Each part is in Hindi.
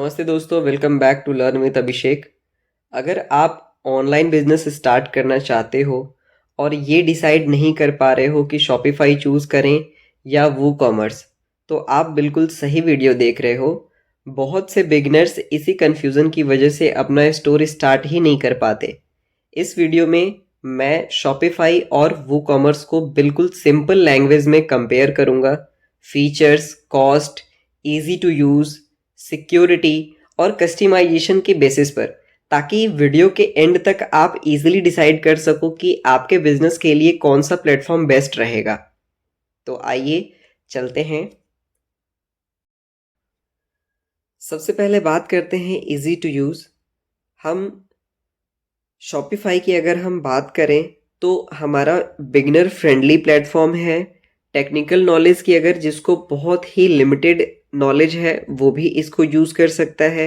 नमस्ते दोस्तों, welcome back to learn with Abhishek. अगर आप ऑनलाइन बिजनेस स्टार्ट करना चाहते हो और ये डिसाइड नहीं कर पा रहे हो कि शॉपिफाई चूज़ करें या वू कॉमर्स, तो आप बिल्कुल सही वीडियो देख रहे हो। बहुत से बिगनर्स इसी कन्फ्यूज़न की वजह से अपना स्टोर स्टार्ट ही नहीं कर पाते। इस वीडियो में मैं शॉपिफाई और वू कॉमर्स को बिल्कुल सिंपल लैंग्वेज में कंपेयर करूँगा। Features, cost, easy to use, security और कस्टमाइजेशन के बेसिस पर, ताकि वीडियो के एंड तक आप इजीली डिसाइड कर सको कि आपके बिजनेस के लिए कौन सा प्लेटफॉर्म बेस्ट रहेगा। तो आइए चलते हैं। सबसे पहले बात करते हैं इजी टू यूज़। हम शॉपिफाई की अगर हम बात करें तो हमारा बिगिनर फ्रेंडली प्लेटफॉर्म है। टेक्निकल नॉलेज की अगर जिसको बहुत ही लिमिटेड नॉलेज है वो भी इसको यूज़ कर सकता है।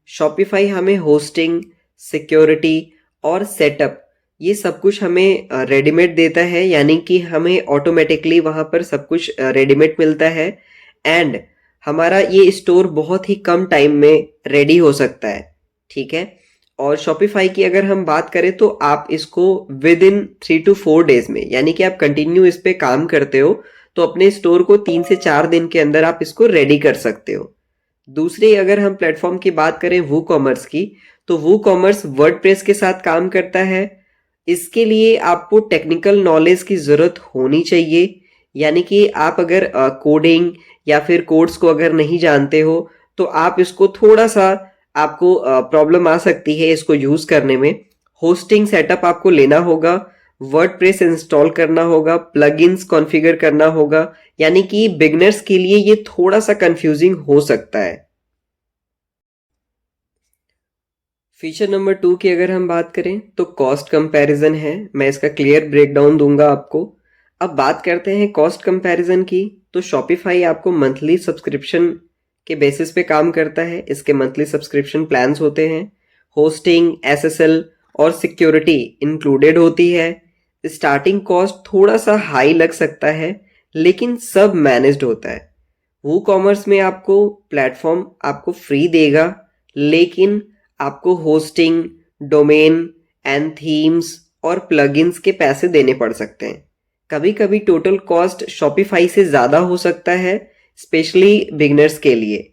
शॉपिफाई हमें होस्टिंग, सिक्योरिटी और सेटअप ये सब कुछ हमें रेडीमेड देता है, यानी कि हमें ऑटोमेटिकली वहाँ पर सब कुछ रेडीमेड मिलता है। एंड हमारा ये स्टोर बहुत ही कम टाइम में रेडी हो सकता है। ठीक है। और शॉपिफाई की अगर हम बात करें तो आप इसको विद इन 3 to 4 डेज में, यानी कि आप कंटिन्यू इस पे काम करते हो तो अपने स्टोर को 3 से 4 दिन के अंदर आप इसको रेडी कर सकते हो। दूसरी अगर हम प्लेटफॉर्म की बात करें वू कॉमर्स की, तो वू कॉमर्स वर्डप्रेस के साथ काम करता है। इसके लिए आपको टेक्निकल नॉलेज की ज़रूरत होनी चाहिए, यानी कि आप अगर कोडिंग या फिर कोड्स को अगर नहीं जानते हो तो आप इसको थोड़ा सा आपको प्रॉब्लम आ सकती है इसको यूज़ करने में। होस्टिंग सेटअप आपको लेना होगा, वर्डप्रेस इंस्टॉल करना होगा, प्लगइन्स कॉन्फ़िगर करना होगा, यानी कि बिगनर्स के लिए ये थोड़ा सा कंफ्यूजिंग हो सकता है। फीचर नंबर 2 की अगर हम बात करें तो कॉस्ट कंपैरिजन है। मैं इसका क्लियर ब्रेकडाउन दूंगा आपको। अब बात करते हैं कॉस्ट कंपैरिजन की। तो शॉपिफाई आपको मंथली सब्सक्रिप्शन के बेसिस पे काम करता है। इसके मंथली सब्सक्रिप्शन प्लान्स होते हैं। होस्टिंग, एसएसएल और सिक्योरिटी इंक्लूडेड होती है। स्टार्टिंग कॉस्ट थोड़ा सा हाई लग सकता है, लेकिन सब मैनेज्ड होता है। वू कॉमर्स में आपको प्लेटफॉर्म आपको फ्री देगा, लेकिन आपको होस्टिंग, डोमेन एंड थीम्स और प्लगइन्स के पैसे देने पड़ सकते हैं। कभी कभी टोटल कॉस्ट शॉपिफाई से ज़्यादा हो सकता है, स्पेशली बिगनर्स के लिए।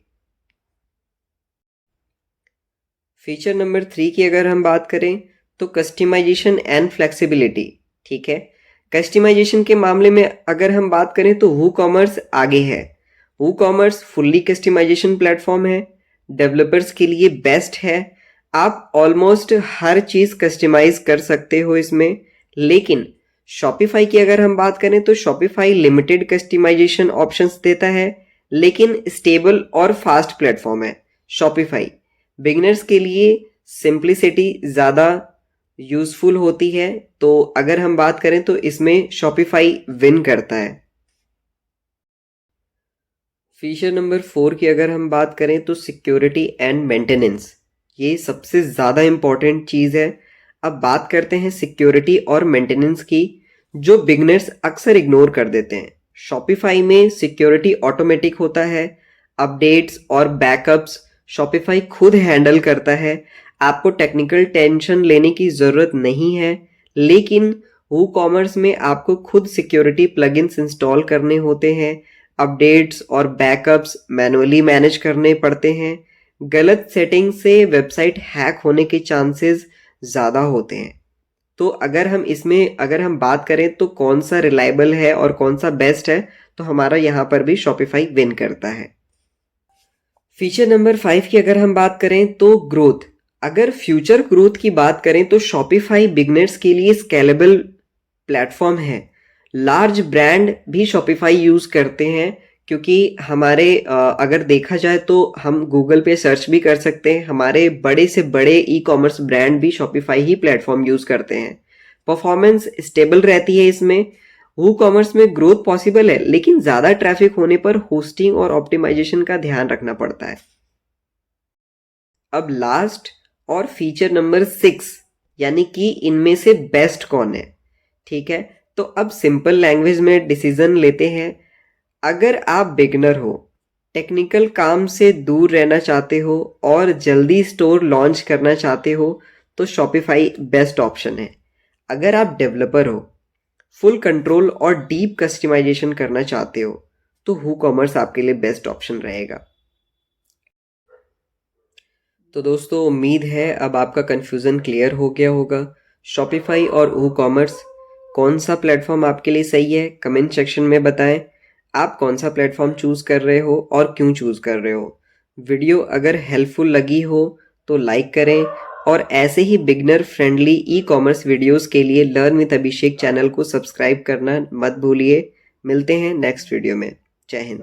फीचर नंबर 3 की अगर हम बात करें तो कस्टमाइजेशन एंड फ्लेक्सिबिलिटी। ठीक है। कस्टमाइजेशन के मामले में अगर हम बात करें तो वू कॉमर्स आगे है। वू कॉमर्स फुल्ली कस्टमाइजेशन प्लेटफॉर्म है, डेवलपर्स के लिए बेस्ट है। आप ऑलमोस्ट हर चीज़ कस्टमाइज कर सकते हो इसमें। लेकिन शॉपिफाई की अगर हम बात करें तो शॉपिफाई लिमिटेड कस्टमाइजेशन ऑप्शंस देता है, लेकिन स्टेबल और फास्ट प्लेटफॉर्म है शॉपिफाई। बिगिनर्स के लिए सिंप्लिसिटी ज़्यादा यूज़फुल होती है, तो अगर हम बात करें तो इसमें शॉपिफाई विन करता है। फीचर नंबर 4 की अगर हम बात करें तो सिक्योरिटी एंड मेंटेनेंस, ये सबसे ज़्यादा इम्पॉर्टेंट चीज़ है। अब बात करते हैं सिक्योरिटी और मेंटेनेंस की, जो बिगनर्स अक्सर इग्नोर कर देते हैं। शॉपिफाई में सिक्योरिटी ऑटोमेटिक होता है। अपडेट्स और बैकअप्स शॉपिफाई खुद हैंडल करता है। आपको टेक्निकल टेंशन लेने की ज़रूरत नहीं है। लेकिन वू कॉमर्स में आपको खुद सिक्योरिटी प्लगइन्स इंस्टॉल करने होते हैं। अपडेट्स और बैकअप्स मैनुअली मैनेज करने पड़ते हैं। गलत सेटिंग से वेबसाइट हैक होने के चांसेस ज़्यादा होते हैं। तो अगर हम बात करें तो कौन सा रिलायबल है और कौन सा बेस्ट है, तो हमारा यहाँ पर भी शॉपिफाई विन करता है। फीचर नंबर 5 की अगर हम बात करें तो ग्रोथ। अगर फ्यूचर ग्रोथ की बात करें तो शॉपिफाई बिगनर्स के लिए स्केलेबल प्लेटफॉर्म है। लार्ज ब्रांड भी शॉपिफाई यूज़ करते हैं, क्योंकि हमारे अगर देखा जाए तो हम गूगल पे सर्च भी कर सकते हैं। हमारे बड़े से बड़े ई कॉमर्स ब्रांड भी शॉपिफाई ही प्लेटफॉर्म यूज़ करते हैं। परफॉर्मेंस स्टेबल रहती है इसमें। वू कॉमर्स में ग्रोथ पॉसिबल है, लेकिन ज़्यादा ट्रैफिक होने पर होस्टिंग और ऑप्टिमाइजेशन का ध्यान रखना पड़ता है। अब लास्ट और फीचर नंबर 6, यानी कि इनमें से बेस्ट कौन है। ठीक है। तो अब सिंपल लैंग्वेज में डिसीजन लेते हैं। अगर आप बिगनर हो, टेक्निकल काम से दूर रहना चाहते हो और जल्दी स्टोर लॉन्च करना चाहते हो तो शॉपिफाई बेस्ट ऑप्शन है। अगर आप डेवलपर हो, फुल कंट्रोल और डीप कस्टमाइजेशन करना चाहते हो तो वूकॉमर्स आपके लिए बेस्ट ऑप्शन रहेगा। तो दोस्तों, उम्मीद है अब आपका कन्फ्यूज़न क्लियर हो गया होगा। शॉपिफाई और वूकॉमर्स कौन सा प्लेटफॉर्म आपके लिए सही है, कमेंट सेक्शन में बताएं। आप कौन सा प्लेटफॉर्म चूज़ कर रहे हो और क्यों चूज़ कर रहे हो। वीडियो अगर हेल्पफुल लगी हो तो लाइक करें और ऐसे ही beginner friendly e commerce videos के लिए लर्न विद अभिषेक चैनल को सब्सक्राइब करना मत भूलिए। मिलते हैं नेक्स्ट वीडियो में। जय हिंद।